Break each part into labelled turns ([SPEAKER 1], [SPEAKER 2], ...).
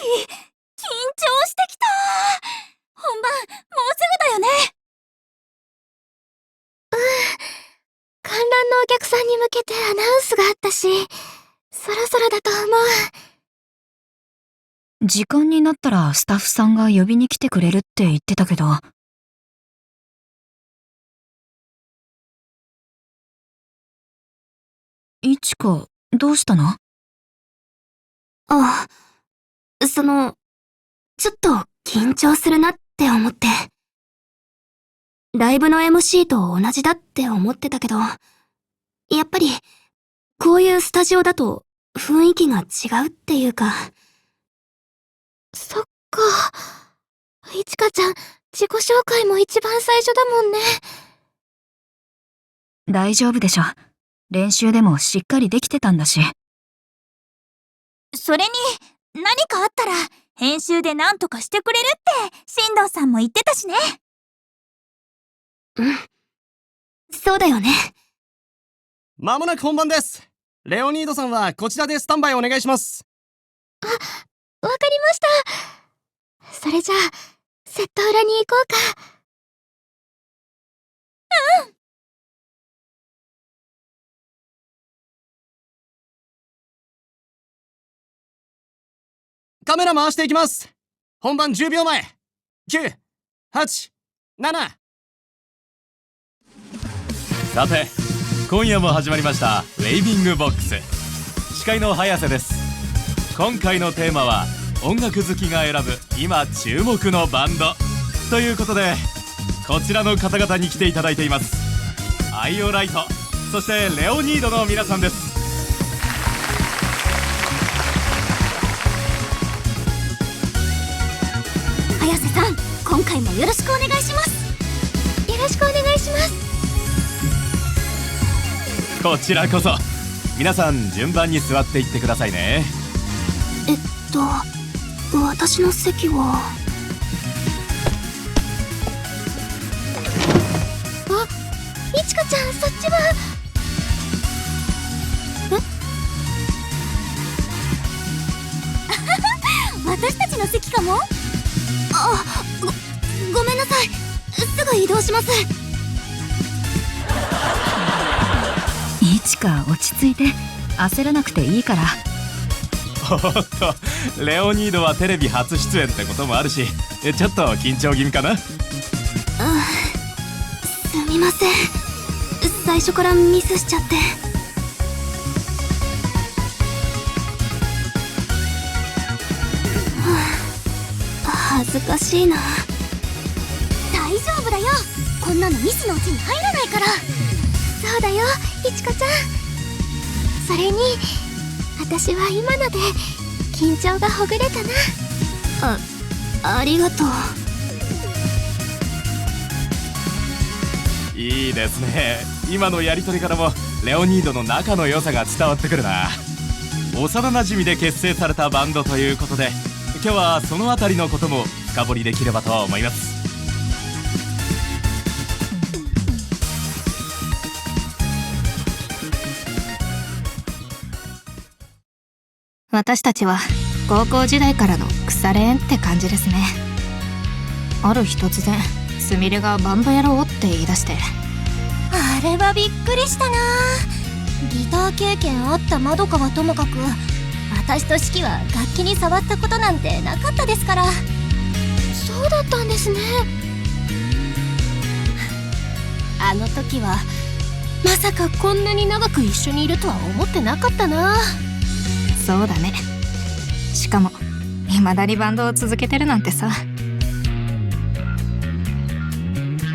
[SPEAKER 1] 張してきた。本番、もうすぐだよね。
[SPEAKER 2] 観覧のお客さんに向けてアナウンスがあったし、そろそろだと思う。
[SPEAKER 3] 時間になったらスタッフさんが呼びに来てくれるって言ってたけど。いちか、どうしたの？
[SPEAKER 2] あ、ちょっと緊張するなって思って。ライブの MC と同じだって思ってたけど、やっぱり、こういうスタジオだと雰囲気が違うっていうか。そっか。いちかちゃん、自己紹介も一番最初だもんね。
[SPEAKER 3] 大丈夫でしょ。練習でもしっかりできてたんだし。
[SPEAKER 1] それに、何かあったら、編集で何とかしてくれるって、進藤さんも言ってたしね。
[SPEAKER 2] うん。そうだよね。
[SPEAKER 4] まもなく本番です。レオニードさんはこちらでスタンバイお願いします。
[SPEAKER 2] わかりました。それじゃあ、セット裏に行こうか。
[SPEAKER 1] うん。
[SPEAKER 4] カメラ回していきます。本番10秒前。9、8、7。
[SPEAKER 5] さて、今夜も始まりましたウェイビングボックス。司会の早瀬です。今回のテーマは音楽好きが選ぶ今注目のバンドということで、こちらの方々に来ていただいています。アイオライト、そしてレオニードの皆さんです。
[SPEAKER 1] 早瀬さん、今回もよろしくお願いします。
[SPEAKER 2] よろしくお願いします。
[SPEAKER 5] こちらこそ。皆さん順番に座っていってくださいね。
[SPEAKER 2] 私の席は。あ、いちかちゃん、そっちは。
[SPEAKER 1] 私たちの席かも。
[SPEAKER 2] ごめんなさい。すぐ移動します。
[SPEAKER 3] いちか、落ち着いて。焦らなくていいから。
[SPEAKER 5] おっと、レオニードはテレビ初出演ってこともあるし、ちょっと緊張気味かな。
[SPEAKER 2] すみません。最初からミスしちゃって。恥ずかしいな。
[SPEAKER 1] 大丈夫だよ。こんなのミスのうちに入らないから。
[SPEAKER 2] そうだよ、いちこちゃん。それに、私は今ので緊張がほぐれたな。ありがと
[SPEAKER 5] う。いいですね。今のやりとりからもレオニードの仲の良さが伝わってくるな。幼なじみで結成されたバンドということで、今日はそのあたりのことも深掘りできればと思います。
[SPEAKER 2] 私たちは高校時代からの腐れ縁って感じですね。ある日突然、すみれがバンドやろうって言い出して。
[SPEAKER 1] あれはびっくりしたな。ギター経験あったまどかはともかく、私と四季は楽器に触ったことなんてなかったですから。
[SPEAKER 2] そうだったんですね。
[SPEAKER 1] あの時はまさかこんなに長く一緒にいるとは思ってなかったな。
[SPEAKER 2] そうだね。しかも未だにバンドを続けてるなんてさ。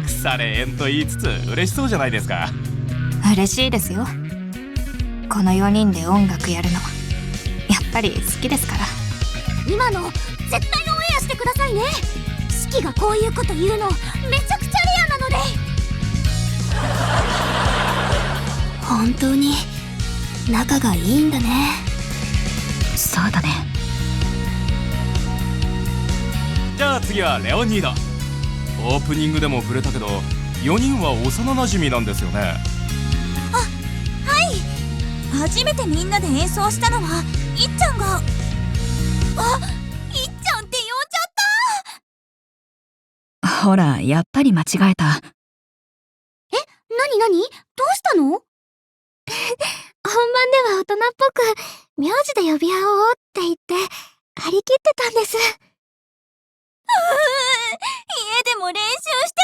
[SPEAKER 5] 腐れ縁と言いつつ嬉しそうじゃないですか。
[SPEAKER 2] 嬉しいですよ。この4人で音楽やるのやっぱり好きですから。
[SPEAKER 1] 今の絶対オンエアしてくださいね。四季がこういうこと言うのめちゃくちゃレアなので。
[SPEAKER 2] 本当に仲がいいんだね。
[SPEAKER 3] そうだね。
[SPEAKER 5] じゃあ次はレオニード。オープニングでも触れたけど、4人は幼なじみなんですよね。
[SPEAKER 1] はい。初めてみんなで演奏したのはいっちゃんが。いっ
[SPEAKER 3] ほら、やっぱり間違えた。
[SPEAKER 2] なになに？どうしたの？
[SPEAKER 1] 本番では大人っぽく名字で呼び合おうって言って張り切ってたんです。
[SPEAKER 2] 家でも練習してた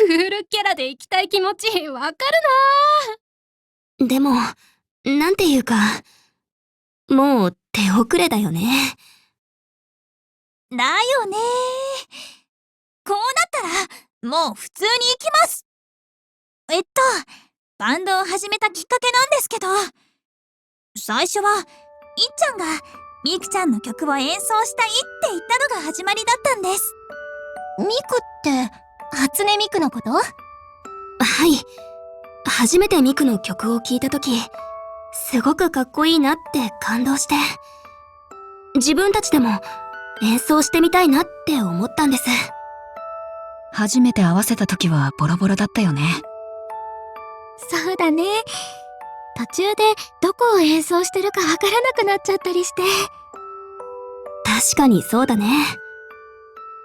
[SPEAKER 2] のに。
[SPEAKER 1] クールキャラで行きたい気持ちわかる
[SPEAKER 2] でも、なんていうか、もう手遅れだよね。だよね。こうなったら、もう普通に行きます。バンドを始めたきっかけなんですけど、最初は、いっちゃんが、みくちゃんの曲を演奏したいって言ったのが始まりだったんです。
[SPEAKER 1] な。ミクって初音ミクのこと？
[SPEAKER 2] はい。初めてミクの曲を聴いたとき、すごくかっこいいなって感動して、自分たちでも演奏してみたいなって思ったんです。
[SPEAKER 3] 初めて合わせた時はボロボロだったよね。
[SPEAKER 1] そうだね。途中でどこを演奏してるかわからなくなっちゃったりして。
[SPEAKER 2] 確かにそうだね。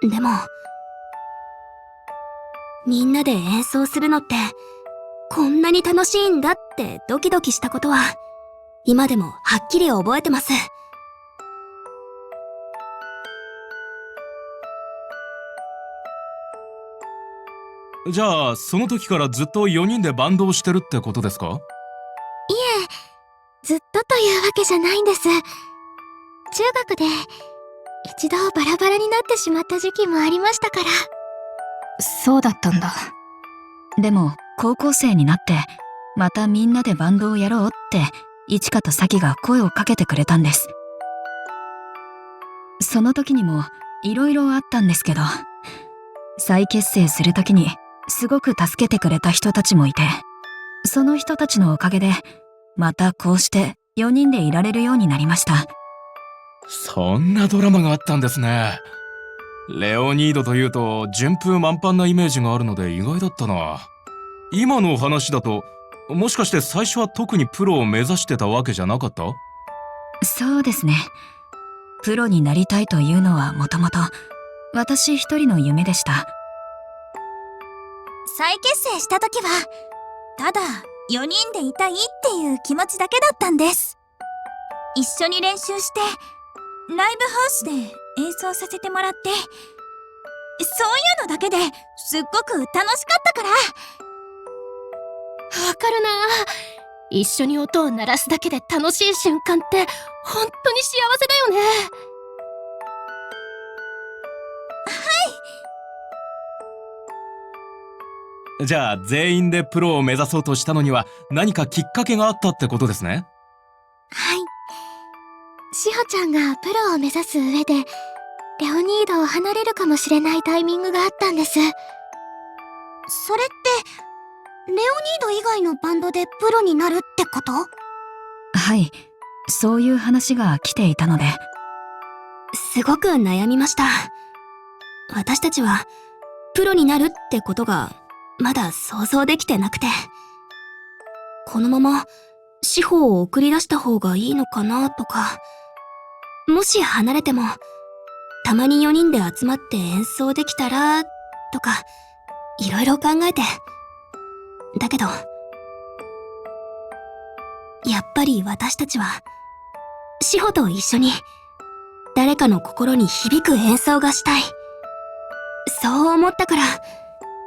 [SPEAKER 2] でも、みんなで演奏するのって、こんなに楽しいんだってドキドキしたことは、今でもはっきり覚えてます。
[SPEAKER 5] じゃあその時からずっと4人でバンドをしてるってことですか？
[SPEAKER 1] いえ、ずっとというわけじゃないんです。中学で一度バラバラになってしまった時期もありましたから。
[SPEAKER 3] そうだったんだ。でも高校生になってまたみんなでバンドをやろうっていちかとさきが声をかけてくれたんです。その時にもいろいろあったんですけど、再結成する時にすごく助けてくれた人たちもいて、その人たちのおかげでまたこうして4人でいられるようになりました。
[SPEAKER 5] そんなドラマがあったんですね。レオニードというと順風満帆なイメージがあるので意外だったな。今の話だともしかして最初は特にプロを目指してたわけじゃなかった？
[SPEAKER 3] そうですね。プロになりたいというのはもともと私一人の夢でした。
[SPEAKER 2] 再結成した時は、ただ4人でいたいっていう気持ちだけだったんです。一緒に練習して、ライブハウスで演奏させてもらって、そういうのだけですっごく楽しかったから。
[SPEAKER 1] わかるな。一緒に音を鳴らすだけで楽しい瞬間って本当に幸せだよね。
[SPEAKER 5] じゃあ全員でプロを目指そうとしたのには何かきっかけがあったってことですね。
[SPEAKER 1] はい。しほちゃんがプロを目指す上で、レオニードを離れるかもしれないタイミングがあったんです。
[SPEAKER 2] それって、レオニード以外のバンドでプロになるってこと？
[SPEAKER 3] はい、そういう話が来ていたので。
[SPEAKER 2] すごく悩みました。私たちは、プロになるってことが、まだ想像できてなくて。このまま、志保を送り出した方がいいのかなとか、もし離れても、たまに4人で集まって演奏できたら、とか、いろいろ考えて。だけど、やっぱり私たちは、志保と一緒に、誰かの心に響く演奏がしたい。そう思ったから、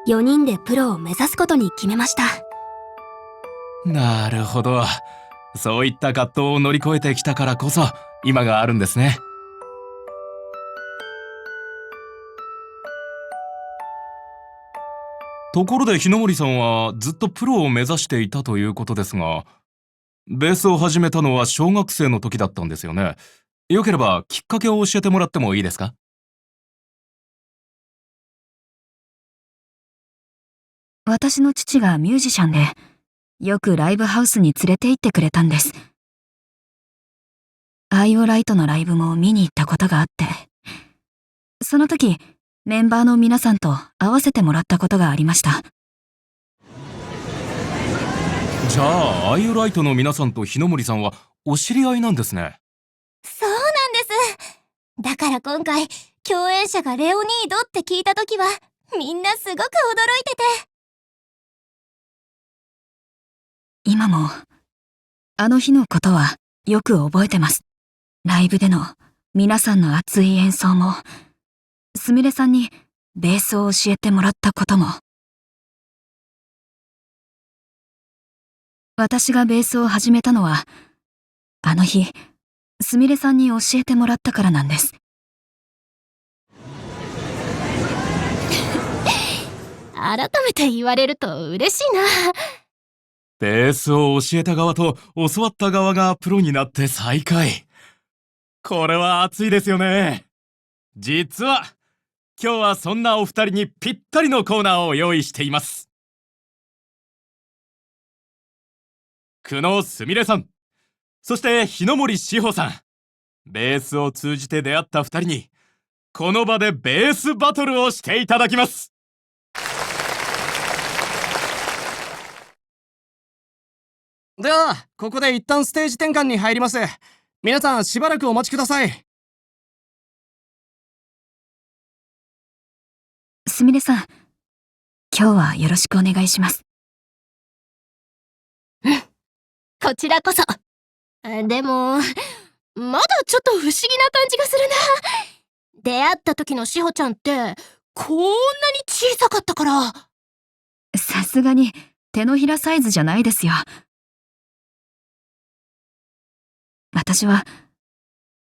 [SPEAKER 2] 4人でプロを目指すことに決めました。
[SPEAKER 5] なるほど。そういった葛藤を乗り越えてきたからこそ今があるんですね。ところで日野森さんはずっとプロを目指していたということですが、ベースを始めたのは小学生の時だったんですよね。よければきっかけを教えてもらってもいいですか？
[SPEAKER 3] 私の父がミュージシャンで、よくライブハウスに連れて行ってくれたんです。アイオライトのライブも見に行ったことがあって、その時メンバーの皆さんと会わせてもらったことがありました。
[SPEAKER 5] じゃあアイオライトの皆さんと日野森さんはお知り合いなんですね。
[SPEAKER 1] そうなんです。だから今回、共演者がレオニードって聞いた時はみんなすごく驚いてて。
[SPEAKER 3] 今も、あの日のことはよく覚えてます。ライブでの皆さんの熱い演奏も、すみれさんにベースを教えてもらったことも。私がベースを始めたのは、あの日、すみれさんに教えてもらったからなんです。
[SPEAKER 1] 改めて言われると嬉しいな。
[SPEAKER 5] ベースを教えた側と教わった側がプロになって再会。これは熱いですよね。実は、今日はそんなお二人にぴったりのコーナーを用意しています。久野すみれさん、そして日野森志保さん。ベースを通じて出会った二人に、この場でベースバトルをしていただきます。
[SPEAKER 4] では、ここで一旦ステージ転換に入ります。皆さんしばらくお待ちください。
[SPEAKER 3] すみれさん、今日はよろしくお願いします。
[SPEAKER 1] こちらこそ。でも、まだちょっと不思議な感じがするな。出会った時のしほちゃんって、こんなに小さかったから。
[SPEAKER 3] さすがに手のひらサイズじゃないですよ。私は、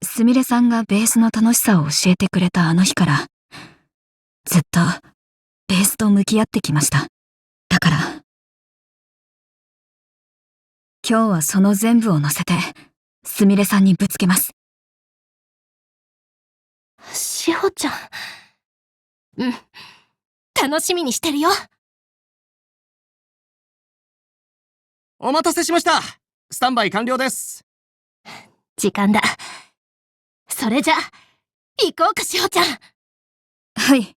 [SPEAKER 3] すみれさんがベースの楽しさを教えてくれたあの日から、ずっとベースと向き合ってきました。だから、今日はその全部を乗せて、すみれさんにぶつけます。
[SPEAKER 1] しほちゃん。うん。楽しみにしてるよ。
[SPEAKER 4] お待たせしました。スタンバイ完了です。
[SPEAKER 1] 時間だ。それじゃ、行こうかしほちゃん。
[SPEAKER 3] はい。